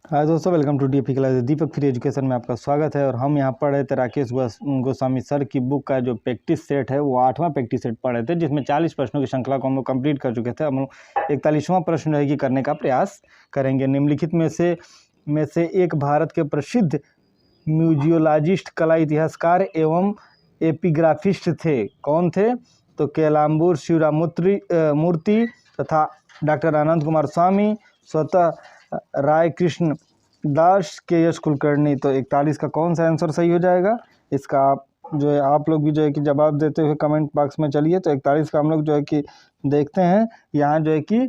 हाय दोस्तों, welcome to DAP class. Deepak free education में आपका स्वागत है। और हम यहाँ पढ़ रहे थे राकेश गोस्वामी सर की बुक का जो प्रैक्टिस सेट है वो 8वां प्रैक्टिस सेट पढ़ रहे थे, जिसमें 40 प्रश्नों की श्रृंखला को हम लोग कंप्लीट कर चुके थे। हम लोग 41वां प्रश्न रहेगी करने का प्रयास करेंगे। निम्नलिखित में से एक भारत के प्रसिद्ध म्यूजियोलॉजिस्ट, कला इतिहासकार एवं एपिग्राफिस्ट थे। कौन थे? तो कैलाम्बूर शिवरामूर्ति तथा डॉक्टर आनंद कुमार स्वामी, स्वतः राय कृष्ण दास, के एस कुलकर्णी। तो 41 का कौन सा आंसर सही हो जाएगा? इसका आप जो है आप लोग भी जो है कि जवाब देते हुए कमेंट बॉक्स में चलिए। तो 41 का हम लोग जो है कि देखते हैं, यहाँ जो है कि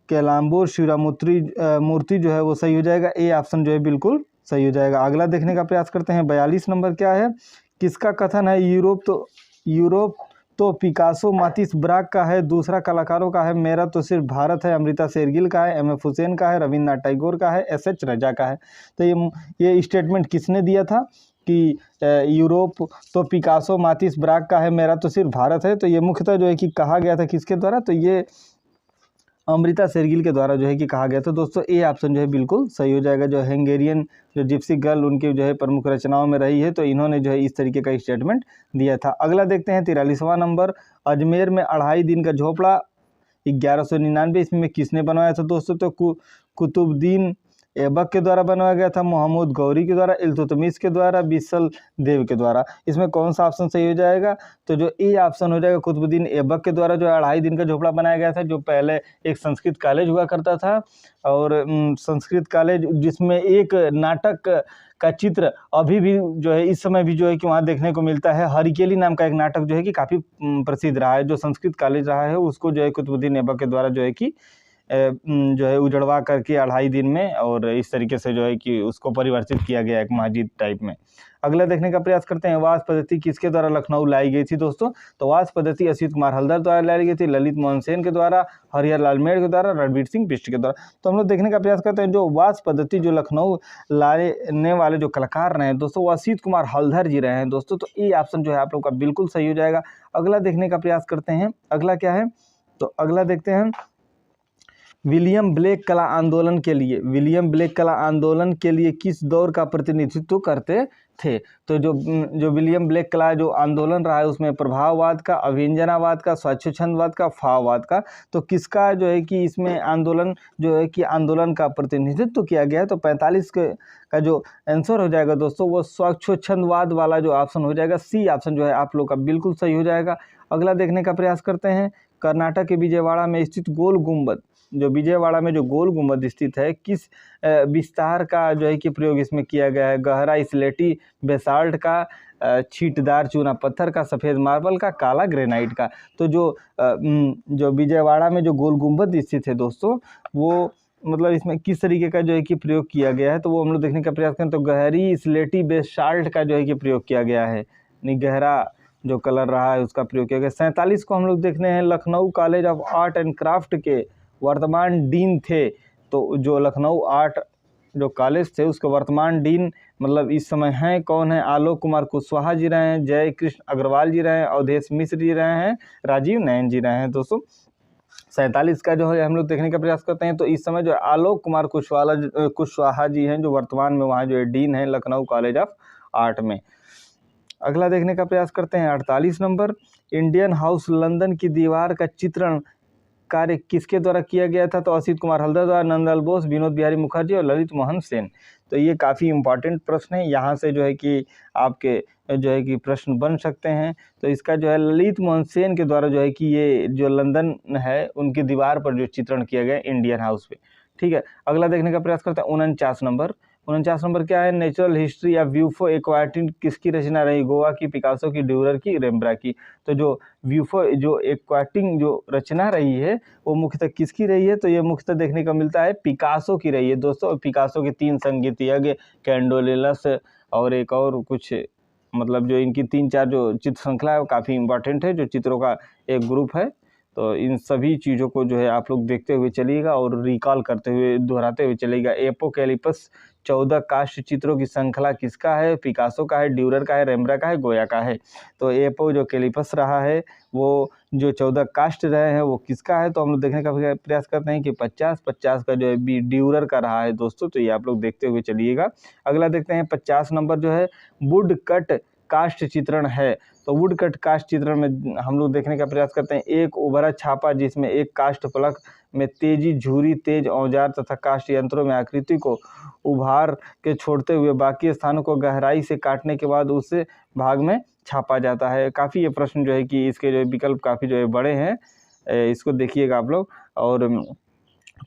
कैलाम्बूर शिवरामूर्ति जो है वो सही हो जाएगा। ए ऑप्शन जो है बिल्कुल सही हो जाएगा। अगला देखने का प्रयास करते हैं। 42 नंबर क्या है? किसका कथन है यूरोप तो पिकासो मातिस ब्राक का है, दूसरा कलाकारों का है मेरा तो सिर्फ भारत है, अमृता शेरगिल का है, एम एफ हुसैन का है, रविन्द्रनाथ टैगोर का है, एस एच रजा का है। तो ये स्टेटमेंट किसने दिया था कि यूरोप तो पिकासो मातिस ब्राक का है, मेरा तो सिर्फ भारत है? तो ये मुख्यतः जो है कि कहा गया था किसके द्वारा? तो ये अमृता शेरगिल के द्वारा जो है कि कहा गया था। दोस्तों ए ऑप्शन जो है बिल्कुल सही हो जाएगा। जो हंगेरियन जो जिप्सी गर्ल उनकी जो है प्रमुख रचनाओं में रही है, तो इन्होंने जो है इस तरीके का स्टेटमेंट दिया था। अगला देखते हैं 43वां नंबर। अजमेर में 2.5 दिन का झोपड़ा 1199 ईस्वी में किसने बनवाया था? दोस्तों तो कुतुबुद्दीन ऐबक के द्वारा बनवाया गया था, मोहम्मद गौरी के द्वारा, इल्तुतमिश के द्वारा, बिसल देव के द्वारा। इसमें कौन सा ऑप्शन सही हो जाएगा? तो जो ए ऑप्शन हो जाएगा, कुतुबुद्दीन ऐबक के द्वारा जो 2.5 दिन का झोपड़ा बनाया गया था, जो पहले एक संस्कृत कॉलेज हुआ करता था। और संस्कृत कॉलेज जिसमें एक नाटक का चित्र अभी भी जो है इस समय भी जो है कि वहाँ देखने को मिलता है। हरिकेली नाम का एक नाटक जो है कि काफ़ी प्रसिद्ध रहा है। जो संस्कृत कॉलेज रहा है उसको जो है कुतुबुद्दीन ऐबक के द्वारा जो है कि जो है उजड़वा करके 2.5 दिन में और इस तरीके से जो है कि उसको परिवर्तित किया गया एक मस्जिद टाइप में। अगला देखने का प्रयास करते हैं। वास पद्धति किसके द्वारा लखनऊ लाई गई थी? दोस्तों तो वास पद्धति असित कुमार हल्दर द्वारा लाई गई थी, ललित मोहन सेन के द्वारा, हरिहर लाल मेड़ के द्वारा, रणबीर सिंह बिष्ट के द्वारा। तो हम लोग देखने का प्रयास करते हैं जो वास पद्धति जो लखनऊ लाने वाले जो कलाकार रहे हैं दोस्तों, वो असित कुमार हल्दर जी रहे हैं। दोस्तों तो ये ऑप्शन जो है आप लोग का बिल्कुल सही हो जाएगा। अगला देखने का प्रयास करते हैं। अगला क्या है? तो अगला देखते हैं। विलियम ब्लेक कला आंदोलन के लिए किस दौर का प्रतिनिधित्व करते थे? तो जो विलियम ब्लेक कला जो आंदोलन रहा है उसमें प्रभाववाद का, अभिव्यंजनावाद का, स्वच्छंदवाद का, फाववाद का। तो किसका जो है कि इसमें आंदोलन का प्रतिनिधित्व किया गया है? तो 45 का जो आंसर हो जाएगा दोस्तों वो स्वच्छंदवाद वाला जो ऑप्शन हो जाएगा। सी ऑप्शन जो है आप लोग का बिल्कुल सही हो जाएगा। अगला देखने का प्रयास करते हैं। कर्नाटक के विजयवाड़ा में स्थित गोल गुंबद, जो विजयवाड़ा में जो गोल गुंबद स्थित है, किस विस्तार का जो है कि प्रयोग इसमें किया गया है? गहरा स्लेटी बेसाल्ट का, छींटदार चूना पत्थर का, सफ़ेद मार्बल का, काला ग्रेनाइट का। तो जो विजयवाड़ा में जो गोल गुंबद स्थित है दोस्तों, वो मतलब इसमें किस तरीके का जो है कि प्रयोग किया गया है? तो वो हम लोग देखने का प्रयास करें। तो गहरी स्लेटी बेसाल्ट का जो है कि प्रयोग किया गया है, यानी गहरा जो कलर रहा है उसका प्रयोग किया गया। 47 को हम लोग देखने हैं। Lucknow college of art and craft के वर्तमान डीन थे। तो जो लखनऊ आर्ट जो कॉलेज थे उसके वर्तमान डीन मतलब इस समय हैं कौन है? आलोक कुमार कुशवाहा जी रहे हैं, जय कृष्ण अग्रवाल जी रहे हैं, अवधेश मिश्र जी रहे हैं, राजीव नयन जी रहे हैं। दोस्तों 47 का जो है हम लोग देखने का प्रयास करते हैं। तो इस समय जो आलोक कुमार कुशवाहा जी हैं, जो वर्तमान में वहाँ जो है डीन है लखनऊ कॉलेज ऑफ आर्ट में। अगला देखने का प्रयास करते हैं। 48 नंबर। इंडियन हाउस लंदन की दीवार का चित्रण कार्य किसके द्वारा किया गया था? तो असित कुमार हल्दर द्वारा, नंदलाल बोस, विनोद बिहारी मुखर्जी और ललित मोहन सेन। तो ये काफ़ी इंपॉर्टेंट प्रश्न है, यहाँ से जो है कि आपके जो है कि प्रश्न बन सकते हैं। तो इसका जो है ललित मोहन सेन के द्वारा जो है कि ये जो लंदन है उनकी दीवार पर जो चित्रण किया गया इंडियन हाउस पे। ठीक है, अगला देखने का प्रयास करते हैं। 49 नंबर क्या है? नेचुरल हिस्ट्री या व्यूफो एक्वाटिन किसकी रचना रही? गोवा की, पिकासो की, ड्यूरर की, रेम्ब्रा की। तो जो व्यूफो जो एक्वाटिंग जो रचना रही है वो मुख्यतः किसकी रही है? तो ये मुख्यतः देखने को मिलता है पिकासो की रही है दोस्तों। पिकासो के 3 संगीतयज्ञ, कैंडोलिनस और एक और कुछ, मतलब जो इनकी 3-4 जो चित्र श्रृंखला है वो काफ़ी इंपॉर्टेंट है, जो चित्रों का एक ग्रुप है। तो इन सभी चीज़ों को जो है आप लोग देखते हुए चलिएगा और रिकॉल करते हुए दोहराते हुए चलिएगा। एपोकैलिप्स 14 काष्ठ चित्रों की श्रृंखला किसका है? पिकासो का है, ड्यूरर का है, रेम्ब्रा का है, गोया का है। तो एपो जो कैलिपस रहा है वो जो 14 काष्ठ रहे हैं वो किसका है? तो हम लोग देखने का प्रयास करते हैं कि 50 का जो है बी ड्यूरर का रहा है दोस्तों। तो ये आप लोग देखते हुए चलिएगा। अगला देखते हैं 50 नंबर जो है वुड कट काष्ठ चित्रण है। तो वुड कट काष्ठ चित्रण में हम लोग देखने का प्रयास करते हैं एक उभरा छापा जिसमें एक काष्ठ फलक में तेजी झुरी तेज औजार तथा काष्ठ यंत्रों में आकृति को उभार के छोड़ते हुए बाकी स्थानों को गहराई से काटने के बाद उस भाग में छापा जाता है। काफ़ी ये प्रश्न जो है कि इसके जो विकल्प काफ़ी जो है बड़े हैं, इसको देखिएगा आप लोग। और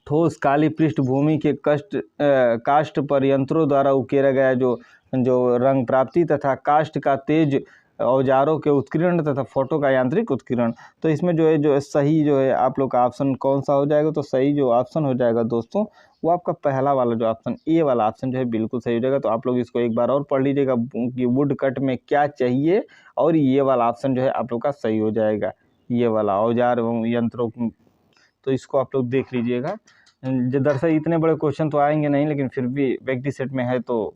ठोस काली पृष्ठभूमि के काष्ठ पर यंत्रों द्वारा उकेरा गया जो रंग प्राप्ति तथा काष्ठ का तेज औजारों के उत्कीर्ण तथा फोटो का यांत्रिक उत्कीर्ण। तो इसमें जो सही जो है आप लोग का ऑप्शन कौन सा हो जाएगा? तो सही जो ऑप्शन हो जाएगा दोस्तों वो आपका पहला वाला जो ऑप्शन ए वाला ऑप्शन जो है बिल्कुल सही हो जाएगा। तो आप लोग इसको एक बार और पढ़ लीजिएगा कि वुड कट में क्या चाहिए, और ये वाला ऑप्शन जो है आप लोग का सही हो जाएगा, ये वाला औजार एवं यंत्रों। तो इसको आप लोग देख लीजिएगा। दरअसल इतने बड़े क्वेश्चन तो आएंगे नहीं, लेकिन फिर भी प्रैक्टिस सेट में है तो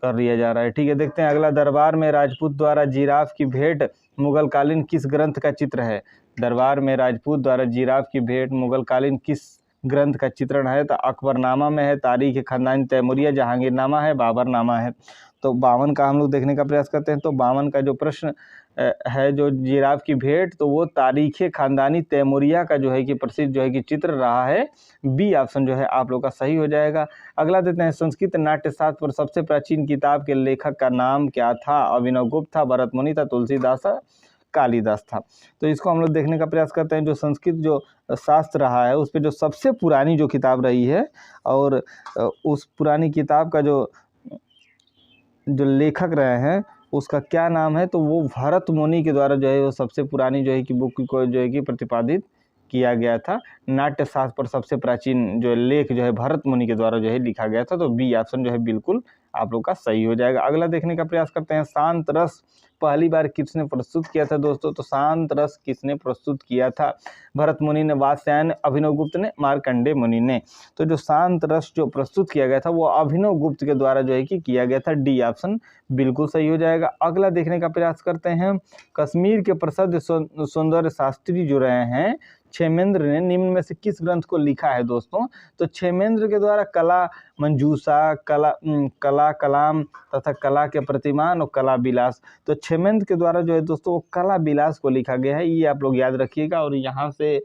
कर लिया जा रहा है। ठीक है, देखते हैं अगला। दरबार में राजपूत द्वारा जिराफ की भेंट मुगल कालीन किस ग्रंथ का चित्र है? दरबार में राजपूत द्वारा जिराफ की भेंट मुगल कालीन किस ग्रंथ का चित्रण है? तो अकबरनामा में है, तारीख खानदानी तैमूरिया, जहांगीरनामा है, बाबरनामा है। तो 52 का हम लोग देखने का प्रयास करते हैं। तो 52 का जो प्रश्न है जो जिराफ की भेंट, तो वो तारीख खानदानी तैमूरिया का जो है कि प्रसिद्ध जो है कि चित्र रहा है। बी ऑप्शन जो है आप लोग का सही हो जाएगा। अगला देते हैं संस्कृत नाट्य शास्त्र पर सबसे प्राचीन किताब के लेखक का नाम क्या था? अभिनव गुप्त था, भरत मुनि था, तुलसीदास था, कालिदास था। तो इसको हम लोग देखने का प्रयास करते हैं। जो संस्कृत जो शास्त्र रहा है उस पर जो सबसे पुरानी जो किताब रही है और उस पुरानी किताब का जो लेखक रहे हैं उसका क्या नाम है? तो वो भरत मुनि के द्वारा जो है वो सबसे पुरानी जो है कि बुक को जो है कि प्रतिपादित किया गया था। नाट्य शास्त्र पर सबसे प्राचीन जो लेख जो है भरत मुनि के द्वारा जो है लिखा गया था। तो बी ऑप्शन जो है बिल्कुल आप लोग का सही हो जाएगा। अगला देखने का प्रयास करते हैं। शांत रस पहली बार किसने प्रस्तुत किया था दोस्तों? तो शांत रस किसने प्रस्तुत किया था? भरत मुनि ने, वात्स्यायन, अभिनव गुप्त ने, मार्कंडेय मुनि ने। तो जो शांत रस जो प्रस्तुत किया गया था वो अभिनव गुप्त के द्वारा जो है कि किया गया था। डी ऑप्शन बिल्कुल सही हो जाएगा। अगला देखने का प्रयास करते हैं। कश्मीर के प्रसिद्ध सौंदर्य शास्त्री जो रहे हैं क्षेमेंद्र ने निम्न में से किस ग्रंथ को लिखा है दोस्तों? तो क्षेमेंद्र के द्वारा कला मंजूषा, कला कलाम तथा कला के प्रतिमान और कला विलास। तो क्षेमेंद्र के द्वारा जो है दोस्तों वो कला विलास को लिखा गया है, ये आप लोग याद रखिएगा। और यहाँ से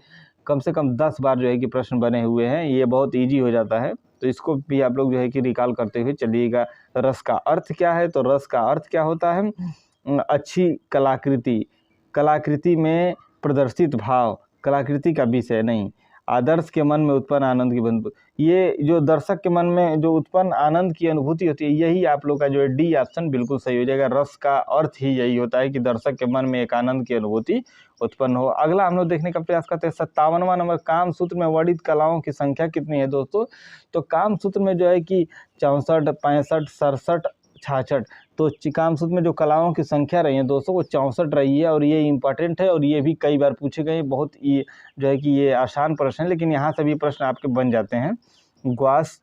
कम 10 बार जो है कि प्रश्न बने हुए हैं, ये बहुत ईजी हो जाता है। तो इसको भी आप लोग जो है कि रिकॉल करते हुए चलिएगा। रस का अर्थ क्या है? तो रस का अर्थ क्या होता है? अच्छी कलाकृति, कलाकृति में प्रदर्शित भाव, कलाकृति का विषय नहीं, आदर्श के मन में उत्पन्न आनंद की अनुभूति। ये जो दर्शक के मन में जो उत्पन्न आनंद की अनुभूति होती है, यही आप लोग का जो है डी ऑप्शन बिल्कुल सही हो जाएगा। रस का अर्थ ही यही होता है कि दर्शक के मन में एक आनंद की अनुभूति उत्पन्न हो। अगला हम लोग देखने का प्रयास करते हैं। 57वां नंबर, कामसूत्र में वर्णित कलाओं की संख्या कितनी है दोस्तों? तो कामसूत्र में जो है कि 64, 65, 67, 66। तो कामसूत्र में जो कलाओं की संख्या रही है दोस्तों वो 64 रही है। और ये इंपॉर्टेंट है और ये भी कई बार पूछे गए। बहुत ये जो है कि ये आसान प्रश्न है, लेकिन यहाँ से भी प्रश्न आपके बन जाते हैं। ग्वास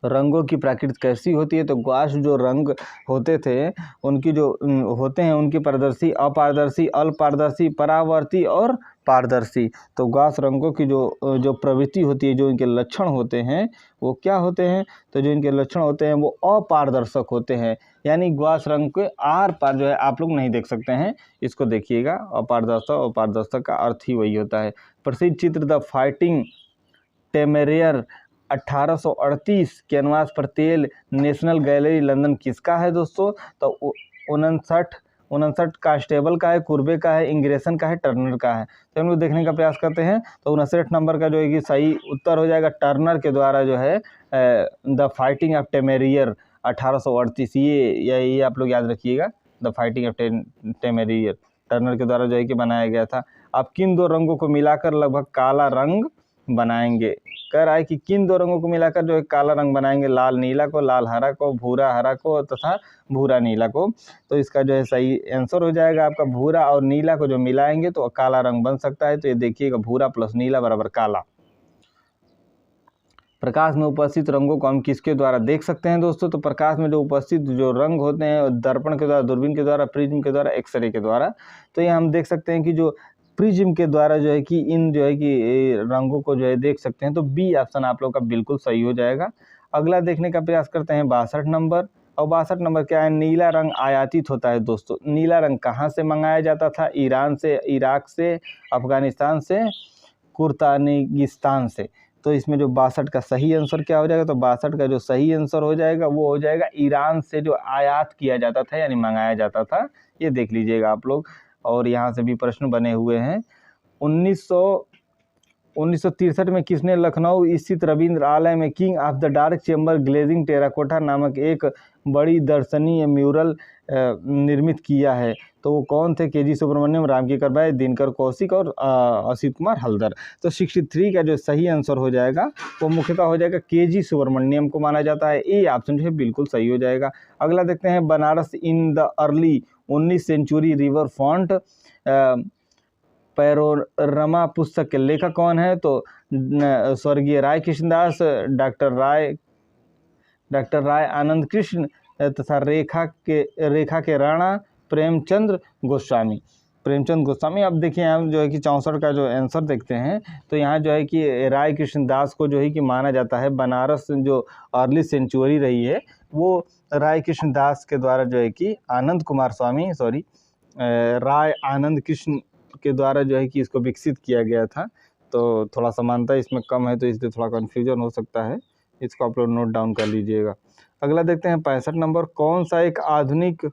रंगों की प्रकृति कैसी होती है? तो ग्वास जो रंग होते थे उनकी जो होते हैं उनकी पारदर्शी, अपारदर्शी, अल्पपारदर्शी, परावर्ती और पारदर्शी। तो ग्वास रंगों की जो प्रवृत्ति होती है, जो इनके लक्षण होते हैं वो क्या होते हैं? तो जो इनके लक्षण होते हैं वो अपारदर्शक होते हैं। यानी ग्वास रंग के आर पार जो है आप लोग नहीं देख सकते हैं। इसको देखिएगा, अपारदर्शक, अपारदर्शक का अर्थ ही वही होता है। प्रसिद्ध चित्र द फाइटिंग टेमेरियर 1838 कैनवास पर तेल नेशनल गैलरी लंदन किसका है दोस्तों? तो 59 कांस्टेबल का है, कुर्बे का है, इंग्रेसन का है, टर्नर का है। तो हम लोग देखने का प्रयास करते हैं। तो 59 नंबर का जो है कि सही उत्तर हो जाएगा टर्नर के द्वारा जो है द फाइटिंग ऑफ टेमेरियर 1838। ये आप लोग याद रखिएगा, द फाइटिंग ऑफ टेमेरियर टर्नर के द्वारा जो है कि बनाया गया था। अब किन दो रंगों को मिलाकर लगभग काला रंग बनाएंगे। कह रहा है कि किन दो रंगों को मिलाकर जो है काला रंग बनाएंगे, लाल नीला को, लाल हरा को, भूरा हरा को तथा भूरा नीला को। तो इसका जो है सही आंसर हो जाएगा आपका भूरा और नीला को जो मिलाएंगे तो काला रंग बन सकता है। तो ये देखिएगा भूरा प्लस नीला बराबर काला। प्रकाश में उपस्थित रंगों को हम किसके द्वारा देख सकते हैं दोस्तों? तो प्रकाश में जो उपस्थित जो रंग होते हैं दर्पण के द्वारा, दूरबीन के द्वारा, प्रिज्म के द्वारा, एक्सरे के द्वारा। तो ये हम देख सकते हैं कि जो प्रिज्म के द्वारा जो है कि इन जो है कि रंगों को जो है देख सकते हैं। तो बी ऑप्शन आप लोग का बिल्कुल सही हो जाएगा। अगला देखने का प्रयास करते हैं 62 नंबर। और 62 नंबर क्या है? नीला रंग आयातित होता है दोस्तों। नीला रंग कहाँ से मंगाया जाता था? ईरान से, इराक से, अफगानिस्तान से, तुर्कमेनिस्तान से। तो इसमें जो 62 का सही आंसर क्या हो जाएगा? तो 62 का जो सही आंसर हो जाएगा वो हो जाएगा ईरान से जो आयात किया जाता था यानी मंगाया जाता था। ये देख लीजिएगा आप लोग। और यहाँ से भी प्रश्न बने हुए हैं। 1963 में किसने लखनऊ स्थित रविंद्र आलय में king of the dark chamber glazing terracotta नामक एक बड़ी दर्शनीय म्यूरल निर्मित किया है? तो वो कौन थे? के जी सुब्रमण्यम, रामकिकर बाई, दिनकर कौशिक और असित कुमार हल्दर। तो 63 का जो सही आंसर हो जाएगा वो मुख्यतः हो जाएगा के जी सुब्रमण्यम को माना जाता है। ये ऑप्शन जो है बिल्कुल सही हो जाएगा। अगला देखते हैं बनारस इन द अर्ली 19वीं सेंचुरी रिवर फ्रंट पैरोरमा पुस्तक के लेखक कौन है? तो स्वर्गीय राय कृष्णदास, डॉक्टर राय आनंद कृष्ण तथा रेखा के राणा, प्रेमचंद गोस्वामी। अब देखिए हम जो है कि 64 का जो आंसर देखते हैं तो यहाँ जो है कि राय कृष्णदास को जो है कि माना जाता है। बनारस जो अर्ली सेंचुरी रही है वो राय कृष्णदास के द्वारा जो है कि राय आनंद कृष्ण के द्वारा जो है कि इसको विकसित किया गया था। तो थोड़ा समानता इसमें कम है तो इसलिए थोड़ा कन्फ्यूजन हो सकता है। इसको आप लोग नोट डाउन कर लीजिएगा। अगला देखते हैं 65 नंबर। कौन सा एक आधुनिक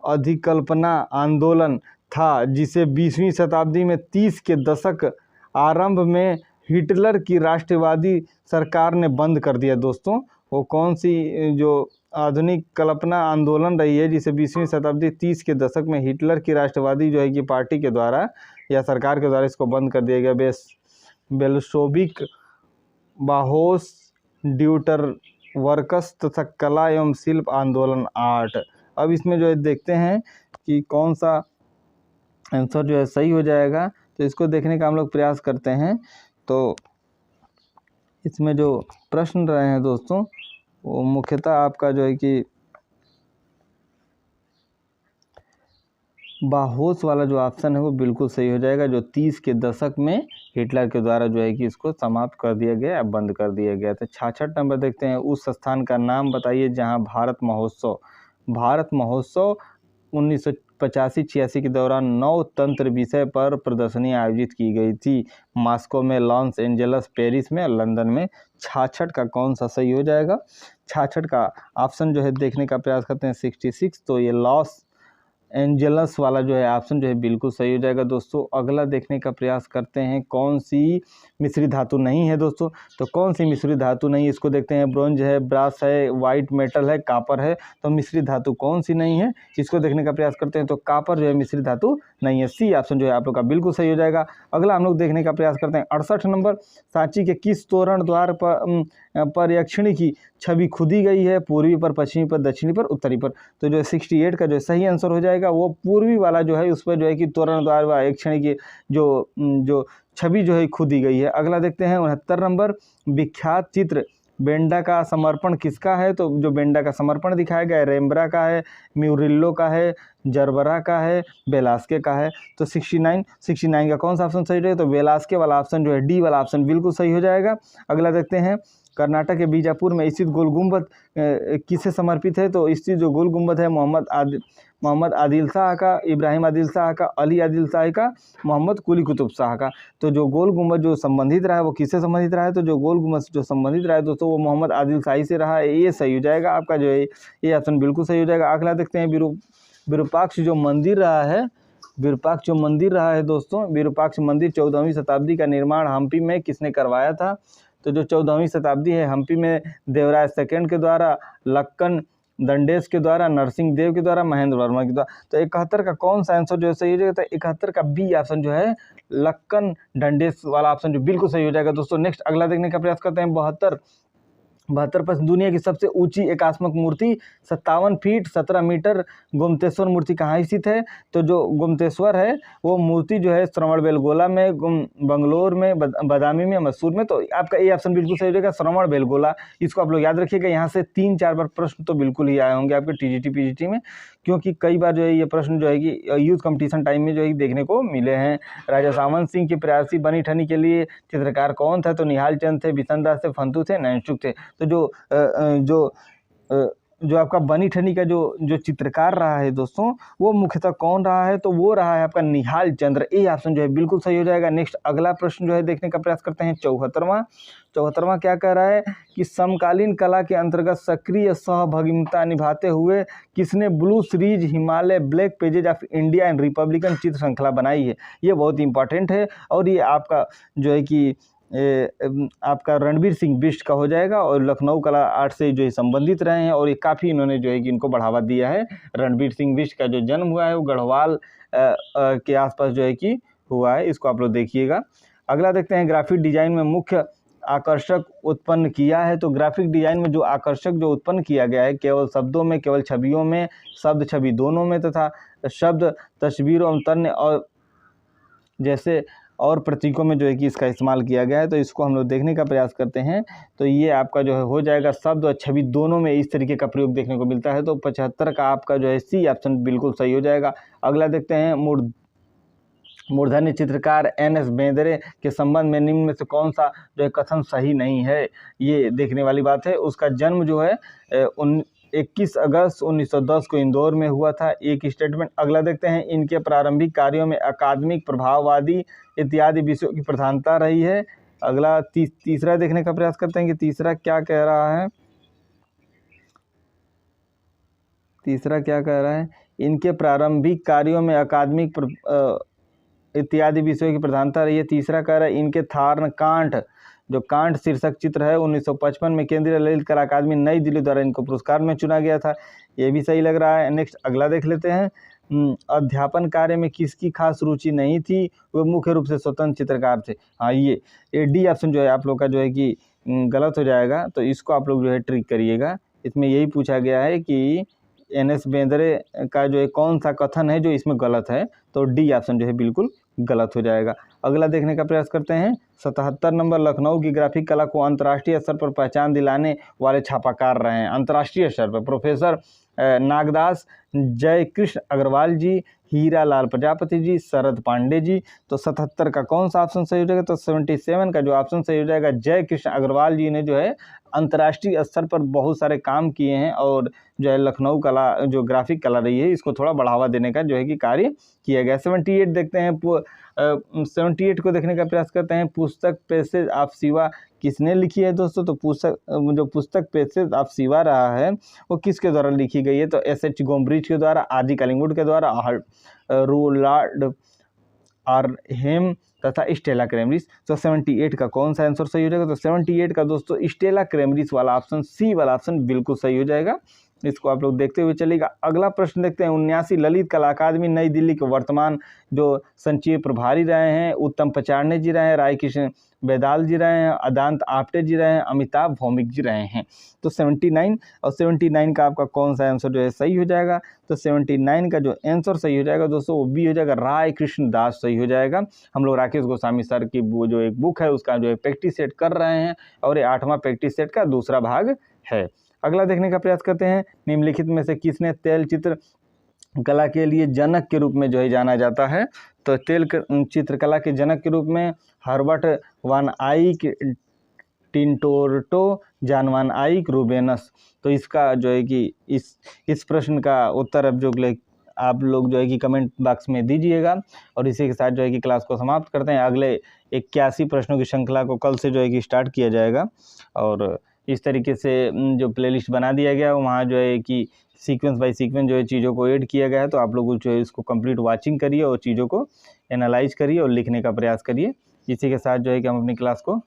अधिकल्पना आंदोलन था जिसे 20वीं शताब्दी में 30 के दशक आरंभ में हिटलर की राष्ट्रवादी सरकार ने बंद कर दिया? दोस्तों वो कौन सी जो आधुनिक कल्पना आंदोलन रही है जिसे 20वीं शताब्दी 30 के दशक में हिटलर की राष्ट्रवादी जो है कि पार्टी के द्वारा या सरकार के द्वारा इसको बंद कर दिया गया? बेल्शोविक, बाहोस, ड्यूटर वर्कस तथा कला एवं शिल्प आंदोलन आर्ट। अब इसमें जो है देखते हैं कि कौन सा आंसर जो है सही हो जाएगा। तो इसको देखने का हम लोग प्रयास करते हैं। तो इसमें जो प्रश्न रहे हैं दोस्तों वो मुख्यतः आपका जो है कि बाहोस वाला जो ऑप्शन है वो बिल्कुल सही हो जाएगा। जो 30 के दशक में हिटलर के द्वारा जो है कि इसको समाप्त कर दिया गया या बंद कर दिया गया था। 66 नंबर देखते हैं। उस स्थान का नाम बताइए जहां भारत महोत्सव 1985-86 के दौरान 9 तंत्र विषय पर प्रदर्शनी आयोजित की गई थी। मॉस्को में, लॉस एंजल्स, पेरिस में, लंदन में। 66 का कौन सा सही हो जाएगा? 66 का ऑप्शन जो है देखने का प्रयास करते हैं 66। तो ये लॉस एंजल्स वाला जो है ऑप्शन जो है बिल्कुल सही हो जाएगा दोस्तों। अगला देखने का प्रयास करते हैं कौन सी मिश्री धातु नहीं है दोस्तों। तो कौन सी मिश्री धातु नहीं, इसको देखते हैं। ब्रोंज है, ब्रास है, वाइट मेटल है, कॉपर है। तो मिश्री धातु कौन सी नहीं है इसको देखने का प्रयास करते हैं। तो कॉपर जो है मिश्री धातु नहीं है। सी ऑप्शन जो है आप लोग का बिल्कुल सही हो जाएगा। अगला हम लोग देखने का प्रयास करते हैं 68 नंबर। सांची के किस तोरण द्वार पर यक्षिणी की छवि खुदी गई है? पूर्वी पर, पश्चिमी पर, दक्षिणी पर, उत्तरी पर। तो जो 68 का जो सही आंसर हो जाएगा वो पूर्वी वाला जो है उस पर जो है कि तोरण द्वार व यक्षिणी की जो छवि जो है खुदी गई है। अगला देखते हैं 69 नंबर। विख्यात चित्र बेंडा का समर्पण किसका है? तो जो बेंडा का समर्पण दिखाया गया है रेम्ब्रा का है, म्यूरिल्लो का है, जरबरा का है, वेलास्के का है। तो 69 का कौन सा ऑप्शन सही रहेगा? तो वेलास्के वाला ऑप्शन जो है डी वाला ऑप्शन बिल्कुल सही हो जाएगा। अगला देखते हैं कर्नाटक के बीजापुर में स्थित गोल गुंबद किसे समर्पित है? तो स्थित जो गोल गुंबद है मोहम्मद आदिल शाह का, इब्राहिम आदिल शाह का, अली आदिल शाह का, मोहम्मद कुली कुतुब शाह का। तो जो गोल गुंबद जो संबंधित रहा है वो किससे संबंधित रहा है? तो जो गोल गुंबद जो संबंधित रहा है दोस्तों वो मोहम्मद आदिल शाही से रहा है। ये सही हो जाएगा आपका जो है ये ऑप्शन बिल्कुल सही हो जाएगा। अगला देखते हैं विरूपाक्ष जो मंदिर रहा है दोस्तों, विरूपाक्ष मंदिर 14वीं शताब्दी का निर्माण हम्पी में किसने करवाया था? तो जो 14वीं शताब्दी है हम्पी में देवराय सेकंड के द्वारा लक्कन दंडेश के द्वारा, नरसिंह देव के द्वारा, महेंद्र वर्मा के द्वारा। तो 71 का कौन सा आंसर जो है सही हो जाएगा? तो 71 का बी ऑप्शन जो है लक्कन डंडेश वाला ऑप्शन जो बिल्कुल सही हो जाएगा। दोस्तों नेक्स्ट अगला देखने का प्रयास करते हैं। 72 पर दुनिया की सबसे ऊंची एकात्मक मूर्ति 57 फीट 17 मीटर गोमतेश्वर मूर्ति कहाँ स्थित है? तो जो गोमतेश्वर है वो मूर्ति जो है श्रवणबेलगोला में, बंगलोर में, बादामी में, मैसूर में। तो आपका ये ऑप्शन बिल्कुल सही हो जाएगा, श्रवणबेलगोला। इसको आप लोग याद रखिएगा। यहाँ से 3-4 बार प्रश्न तो बिल्कुल ही आए होंगे आपके टीजीटी पीजीटी में, क्योंकि कई बार जो है ये प्रश्न जो है कि यूथ कंपटीशन टाइम में जो है देखने को मिले हैं। राजा सामंत सिंह की प्रयासी बनी ठनी के लिए चित्रकार कौन था? तो निहाल चंद थे, बिशन दास थे, फंतू थे, नैनसुख थे। तो जो आपका बनी ठनी का जो चित्रकार रहा है दोस्तों, वो मुख्यतः कौन रहा है? तो वो रहा है आपका निहाल चंद्र। ए ऑप्शन जो है बिल्कुल सही हो जाएगा। नेक्स्ट अगला प्रश्न जो है देखने का प्रयास करते हैं। 74वां क्या कह रहा है कि समकालीन कला के अंतर्गत सक्रिय सहभागिता निभाते हुए किसने blue series, Himalaya, black pages of India and Republican चित्र श्रृंखला बनाई है? ये बहुत इंपॉर्टेंट है और ये आपका जो है कि आपका रणवीर सिंह बिष्ट का हो जाएगा और लखनऊ कला आर्ट से जो है संबंधित रहे हैं और ये काफ़ी इन्होंने जो है कि इनको बढ़ावा दिया है। रणवीर सिंह बिष्ट का जो जन्म हुआ है वो गढ़वाल के आसपास जो है कि हुआ है। इसको आप लोग देखिएगा। अगला देखते हैं, ग्राफिक डिजाइन में मुख्य आकर्षक उत्पन्न किया है। तो ग्राफिक डिजाइन में जो आकर्षक जो उत्पन्न किया गया है, केवल शब्दों में, केवल छवियों में, शब्द छवि दोनों में, तथा शब्द तस्वीरों, तन्य और जैसे और प्रतीकों में जो है कि इसका इस्तेमाल किया गया है। तो इसको हम लोग देखने का प्रयास करते हैं। तो ये आपका जो है हो जाएगा शब्द और छवि दोनों में इस तरीके का प्रयोग देखने को मिलता है। तो 75 का आपका जो है सी ऑप्शन बिल्कुल सही हो जाएगा। अगला देखते हैं, मूर्धन्य चित्रकार NS बेंद्रे के संबंध में निम्न में से कौन सा जो है कथन सही नहीं है? ये देखने वाली बात है। उसका जन्म जो है 21 अगस्त 1910 को इंदौर में हुआ था, एक स्टेटमेंट। अगला देखते हैं, इनके प्रारंभिक कार्यों में अकादमिक, प्रभाववादी इत्यादि विषयों की प्रधानता रही है। अगला तीसरा देखने का प्रयास करते हैं कि तीसरा क्या कह रहा है। तीसरा क्या कह रहा है? इनके प्रारंभिक कार्यों में अकादमिक इत्यादि विषयों की प्रधानता रही है। तीसरा कह रहा है इनके थार्न कांट, जो कांट शीर्षक चित्र है 1955 में केंद्रीय ललित कला अकादमी नई दिल्ली द्वारा इनको पुरस्कार में चुना गया था। ये भी सही लग रहा है। नेक्स्ट अगला देख लेते हैं, अध्यापन कार्य में किसकी खास रुचि नहीं थी? वो मुख्य रूप से स्वतंत्र चित्रकार थे। हाँ, ये डी ऑप्शन जो है आप लोग का जो है कि गलत हो जाएगा। तो इसको आप लोग जो है ट्रिक करिएगा। इसमें यही पूछा गया है कि NS बेंद्रे का जो है कौन सा कथन है जो इसमें गलत है? तो डी ऑप्शन जो है बिल्कुल गलत हो जाएगा। अगला देखने का प्रयास करते हैं। 77 नंबर, लखनऊ की ग्राफिक कला को अंतर्राष्ट्रीय स्तर पर पहचान दिलाने वाले छापाकार रहे हैं। अंतर्राष्ट्रीय स्तर पर प्रोफेसर नागदास, जय कृष्ण अग्रवाल जी, हीरा लाल प्रजापति जी, शरद पांडे जी। तो 77 का कौन सा ऑप्शन सही हो जाएगा? तो 77 का जो ऑप्शन सही हो जाएगा, जय कृष्ण अग्रवाल जी ने जो है अंतर्राष्ट्रीय स्तर पर बहुत सारे काम किए हैं और जो है लखनऊ कला जो ग्राफिक कला रही है इसको थोड़ा बढ़ावा देने का जो है कि कार्य किया गया। 78 देखते हैं, 78 को देखने का प्रयास करते हैं। पुस्तक पैसेज ऑफ शिवा किसने लिखी है दोस्तों? तो पुस्तक पैसेज ऑफ शिवा रहा है वो किसके द्वारा लिखी गई है? तो SH गोम्ब्रिज के द्वारा, RG कलिंगवुड के द्वारा, रोलार्ड आरहेम तथा स्टेला क्रेमरिस। तो 78 का कौन सा आंसर सही हो जाएगा? तो 78 का दोस्तों स्टेला क्रेमरिस वाला ऑप्शन, सी वाला ऑप्शन बिल्कुल सही हो जाएगा। इसको आप लोग देखते हुए चलेगा। अगला प्रश्न देखते हैं, 79 ललित कला अकादमी नई दिल्ली के वर्तमान जो संचीय प्रभारी रहे हैं, उत्तम पचारने जी रहे हैं, राय कृष्ण बेदाल जी रहे हैं, अदांत आप्टे जी रहे हैं, अमिताभ भौमिक जी रहे हैं। तो 79 और 79 का आपका कौन सा आंसर जो है सही हो जाएगा? तो 79 का जो आंसर सही हो जाएगा दोस्तों वो बी हो जाएगा, राय कृष्ण दास सही हो जाएगा। हम लोग राकेश गोस्वामी सर की वो जो एक बुक है उसका जो है प्रैक्टिस सेट कर रहे हैं और ये 8वां प्रैक्टिस सेट का दूसरा भाग है। अगला देखने का प्रयास करते हैं, निम्नलिखित में से किसने तेल चित्र कला के लिए जनक के रूप में जो है जाना जाता है? तो तेल चित्रकला के जनक के रूप में हर्बर्ट वान आइक, टिंटोरटो, जॉन वान आइक, रूबेनस। तो इसका जो है कि इस प्रश्न का उत्तर अब जो आप लोग जो है कि कमेंट बॉक्स में दीजिएगा। और इसी के साथ जो है कि क्लास को समाप्त करते हैं। अगले 81 प्रश्नों की श्रृंखला को कल से जो है कि स्टार्ट किया जाएगा और इस तरीके से जो प्लेलिस्ट बना दिया गया है वहाँ जो है कि सीक्वेंस बाय सीक्वेंस जो है चीज़ों को ऐड किया गया है। तो आप लोग जो है इसको कंप्लीट वाचिंग करिए और चीज़ों को एनालाइज करिए और लिखने का प्रयास करिए। इसी के साथ जो है कि हम अपनी क्लास को